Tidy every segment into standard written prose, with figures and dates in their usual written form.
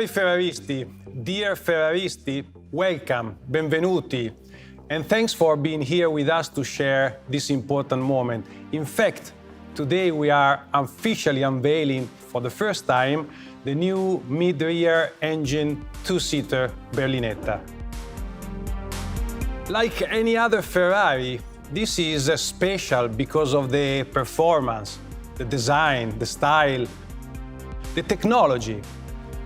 Cari Ferraristi, dear Ferraristi, welcome, benvenuti, and thanks for being here with us to share this important moment. In fact, today we are officially unveiling for the first time the new mid-rear engine two-seater Berlinetta. Like any other Ferrari, this is special because of the performance, the design, the style, the technology.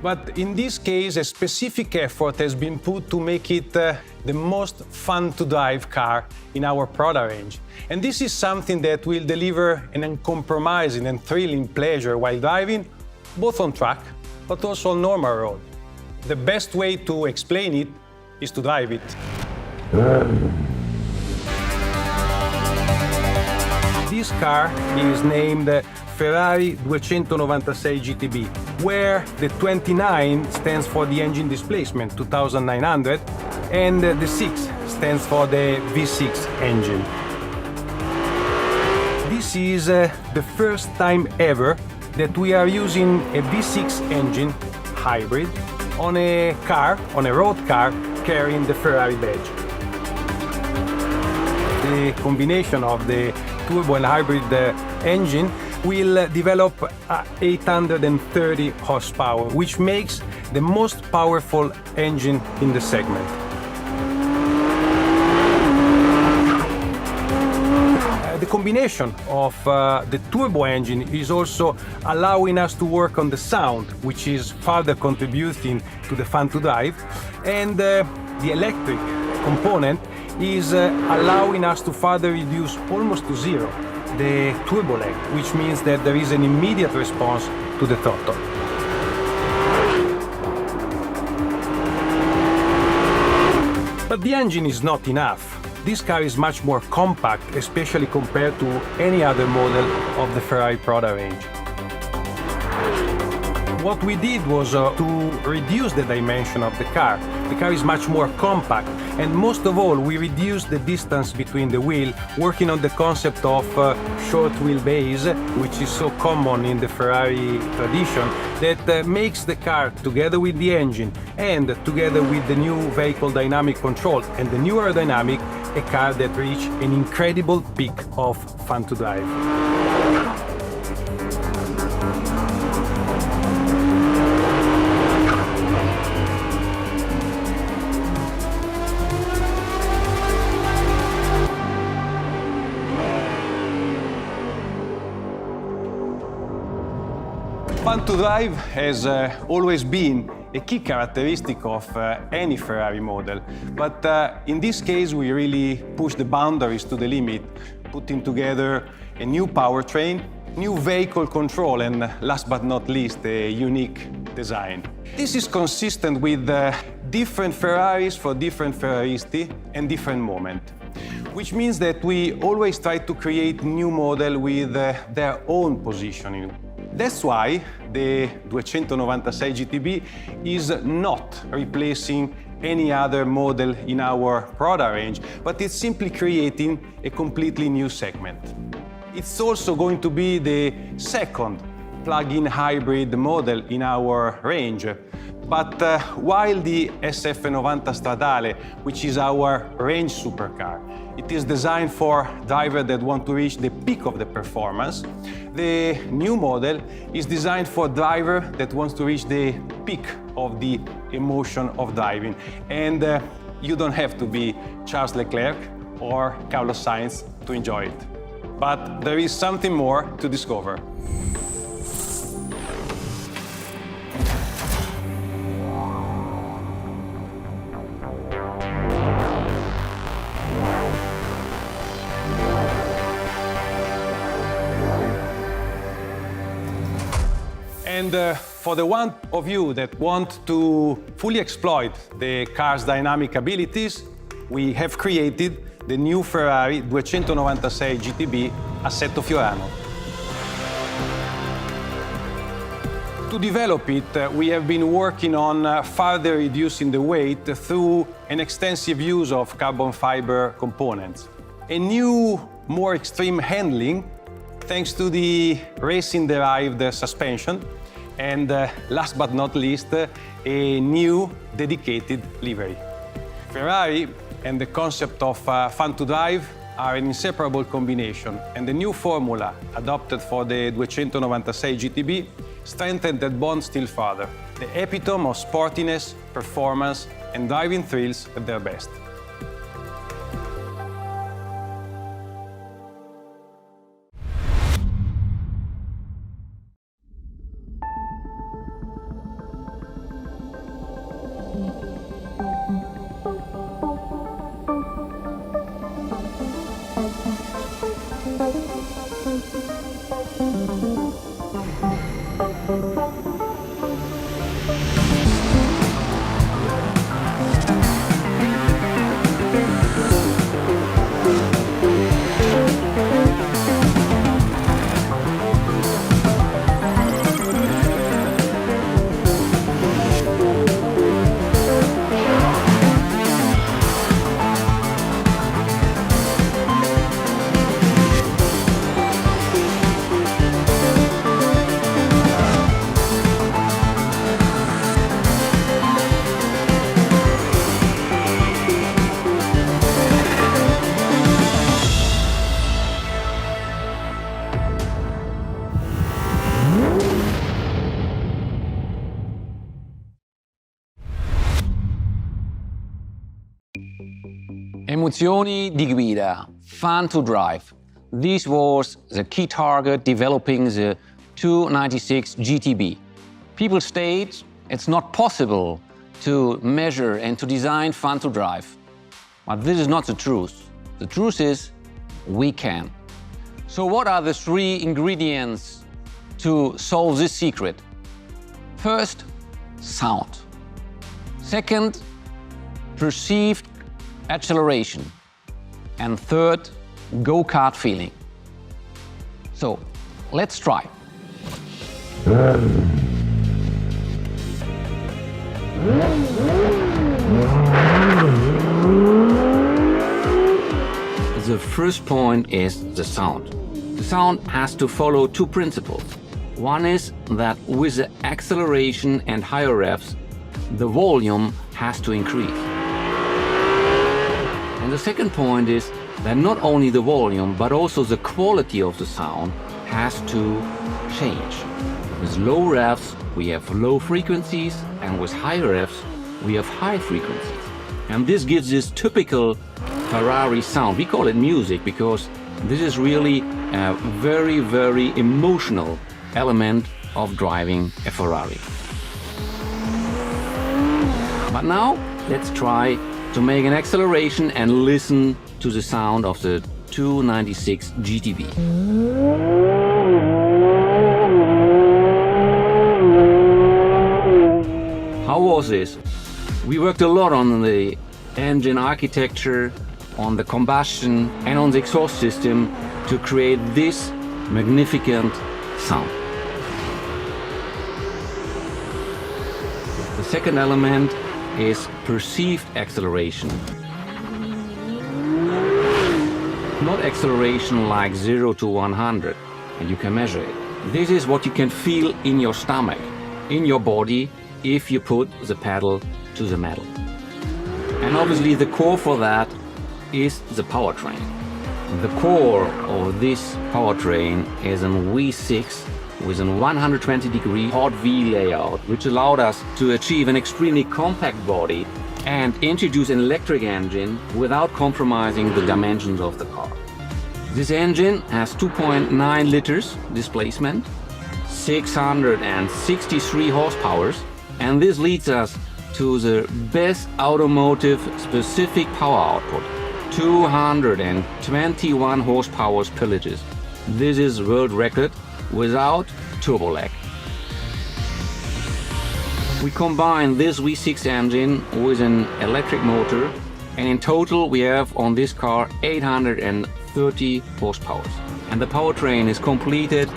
But in this case, a specific effort has been put to make it the most fun-to-drive car in our product range. And this is something that will deliver an uncompromising and thrilling pleasure while driving, both on track, but also on normal road. The best way to explain it is to drive it. This car is named Ferrari 296 GTB, where the 29 stands for the engine displacement, 2,900, and the 6 stands for the V6 engine. This is the first time ever that we are using a V6 engine hybrid on a car, on a road car, carrying the Ferrari badge. The combination of the turbo and hybrid engine will develop 830 horsepower, which makes the most powerful engine in the segment. The combination of the turbo engine is also allowing us to work on the sound, which is further contributing to the fun to drive, and the electric component is allowing us to further reduce almost to zero the turbo lag, which means that there is an immediate response to the throttle. But the engine is not enough. This car is much more compact, especially compared to any other model of the Ferrari product range. What we did was to reduce the dimension of the car. The car is much more compact, and most of all, we reduced the distance between the wheel, working on the concept of short wheelbase, which is so common in the Ferrari tradition, that makes the car, together with the engine and together with the new vehicle dynamic control and the new aerodynamic, a car that reaches an incredible peak of fun to drive. Fun to drive has always been a key characteristic of any Ferrari model, but in this case we really push the boundaries to the limit, putting together a new powertrain, new vehicle control, and last but not least, a unique design. This is consistent with different Ferraris for different Ferraristi and different moments, which means that we always try to create new models with their own positioning. That's why the 296 GTB is not replacing any other model in our product range, but it's simply creating a completely new segment. It's also going to be the second plug-in hybrid model in our range. But while the SF90 Stradale, which is our range supercar, it is designed for drivers that want to reach the peak of the performance, the new model is designed for drivers that want to reach the peak of the emotion of driving. And you don't have to be Charles Leclerc or Carlos Sainz to enjoy it. But there is something more to discover. And for the one of you that want to fully exploit the car's dynamic abilities, we have created the new Ferrari 296 GTB Assetto Fiorano. To develop it, we have been working on further reducing the weight through an extensive use of carbon fiber components. A new, more extreme handling, thanks to the racing-derived suspension, And last but not least, a new dedicated livery. Ferrari and the concept of fun to drive are an inseparable combination, and the new formula adopted for the 296 GTB strengthened that bond still further. The epitome of sportiness, performance, and driving thrills at their best. Emozioni di guida, fun to drive. This was the key target developing the 296 GTB. People state it's not possible to measure and to design fun to drive. But this is not the truth. The truth is we can. So what are the three ingredients to solve this secret? First, sound. Second, perceived acceleration. And third, go-kart feeling. So, let's try. The first point is the sound. The sound has to follow two principles. One is that with the acceleration and higher revs, the volume has to increase. And the second point is that not only the volume, but also the quality of the sound has to change. With low revs, we have low frequencies, and with high revs, we have high frequencies. And this gives this typical Ferrari sound. We call it music because this is really a very, very emotional element of driving a Ferrari. But now, let's try to make an acceleration and listen to the sound of the 296 GTB. How was this? We worked a lot on the engine architecture, on the combustion and on the exhaust system to create this magnificent sound. The second element is perceived acceleration. Not acceleration like 0 to 100, and you can measure it. This is what you can feel in your stomach, in your body, if you put the pedal to the metal. And obviously the core for that is the powertrain. The core of this powertrain is an V6 with a 120-degree hot V layout, which allowed us to achieve an extremely compact body and introduce an electric engine without compromising the dimensions of the car. This engine has 2.9 liters displacement, 663 horsepower, and this leads us to the best automotive specific power output, 221 horsepower per liter. This is world record without turbo lag. We combine this V6 engine with an electric motor, and in total we have on this car 830 horsepower. And the powertrain is completed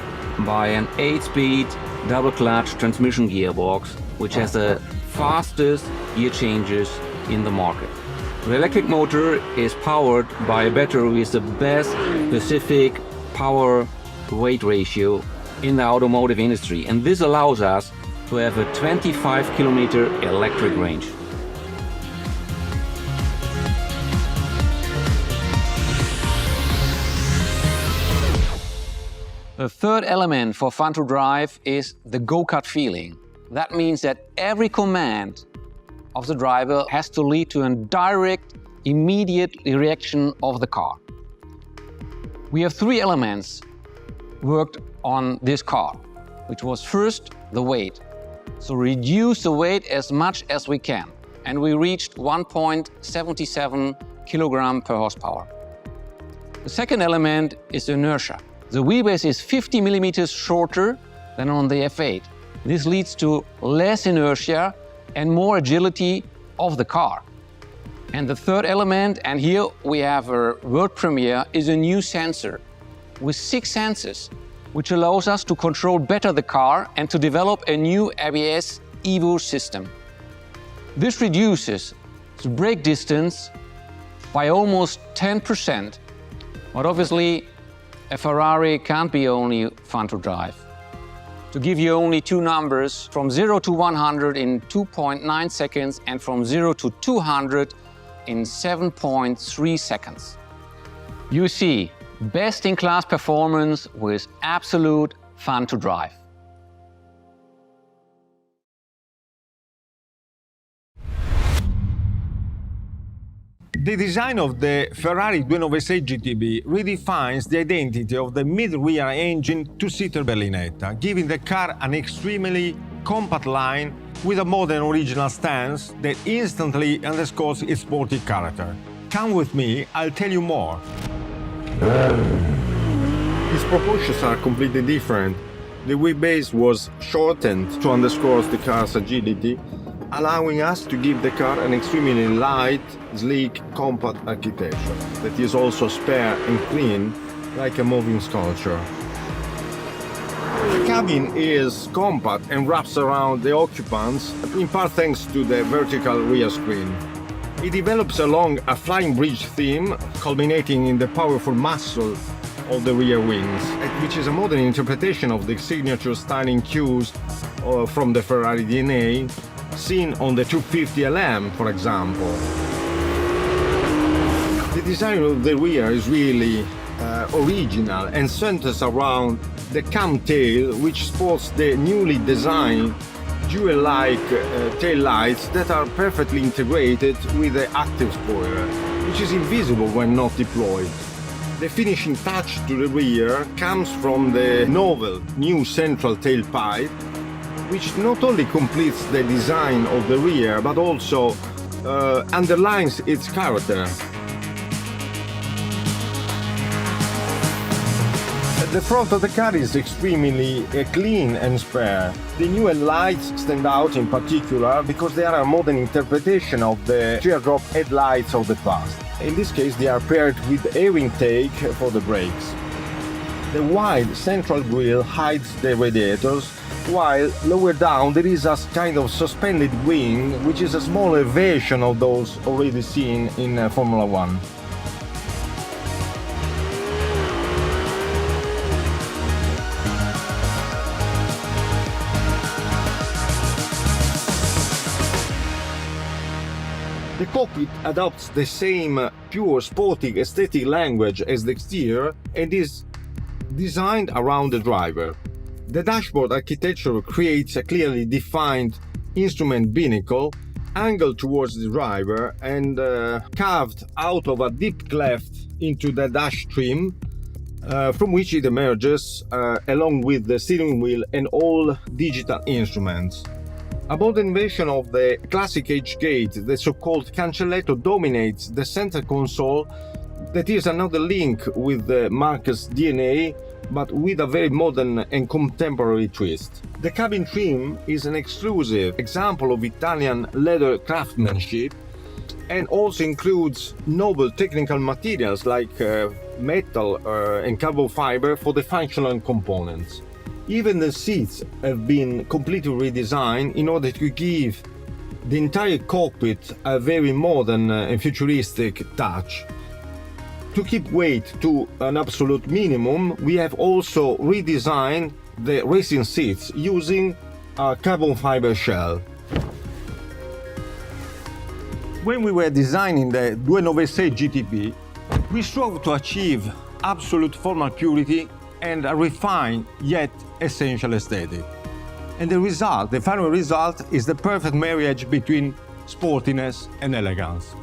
by an 8-speed double-clutch transmission gearbox, which has the fastest gear changes in the market. The electric motor is powered by a battery with the best specific power-weight ratio in the automotive industry, and this allows us to have a 25-kilometer electric range. The third element for fun to drive is the go-kart feeling. That means that every command of the driver has to lead to a direct, immediate reaction of the car. We have three elements worked on this car, which was first the weight. So reduce the weight as much as we can. And we reached 1.77 kilogram per horsepower. The second element is inertia. The wheelbase is 50 millimeters shorter than on the F8. This leads to less inertia and more agility of the car. And the third element, and here we have a world premiere, is a new sensor with 6 sensors, which allows us to control better the car and to develop a new ABS Evo system. This reduces the brake distance by almost 10%, but obviously a Ferrari can't be only fun to drive. To give you only two numbers, from 0 to 100 in 2.9 seconds and from 0 to 200 in 7.3 seconds. You see, best-in-class performance with absolute fun to drive. The design of the Ferrari 296 GTB redefines the identity of the mid-rear engine two-seater berlinetta, giving the car an extremely compact line with a modern original stance that instantly underscores its sporty character. Come with me, I'll tell you more. Its proportions are completely different. The wheelbase was shortened to underscore the car's agility, allowing us to give the car an extremely light, sleek, compact architecture that is also spare and clean, like a moving sculpture. The cabin is compact and wraps around the occupants, in part thanks to the vertical rear screen. It develops along a flying bridge theme, culminating in the powerful muscle of the rear wings, which is a modern interpretation of the signature styling cues from the Ferrari DNA, seen on the 250 LM, for example. The design of the rear is really original and centers around the cam tail, which sports the newly designed dual-like tail lights that are perfectly integrated with the active spoiler, which is invisible when not deployed. The finishing touch to the rear comes from the novel new central tailpipe, which not only completes the design of the rear, but also underlines its character. The front of the car is extremely clean and spare. The new lights stand out in particular because they are a modern interpretation of the teardrop headlights of the past. In this case, they are paired with air intake for the brakes. The wide central grille hides the radiators, while lower down there is a kind of suspended wing, which is a smaller version of those already seen in Formula One. The cockpit adopts the same pure sporting aesthetic language as the exterior and is designed around the driver. The dashboard architecture creates a clearly defined instrument binnacle angled towards the driver and carved out of a deep cleft into the dash trim, from which it emerges along with the steering wheel and all digital instruments. A modern version of the classic H-gate, the so-called cancelletto, dominates the center console that is another link with the Marque's DNA, but with a very modern and contemporary twist. The cabin trim is an exclusive example of Italian leather craftsmanship and also includes noble technical materials like metal and carbon fiber for the functional components. Even the seats have been completely redesigned in order to give the entire cockpit a very modern and futuristic touch. To keep weight to an absolute minimum, we have also redesigned the racing seats using a carbon fiber shell. When we were designing the 296 GTB, we strove to achieve absolute formal purity and a refined yet essential aesthetic. And the final result, is the perfect marriage between sportiness and elegance.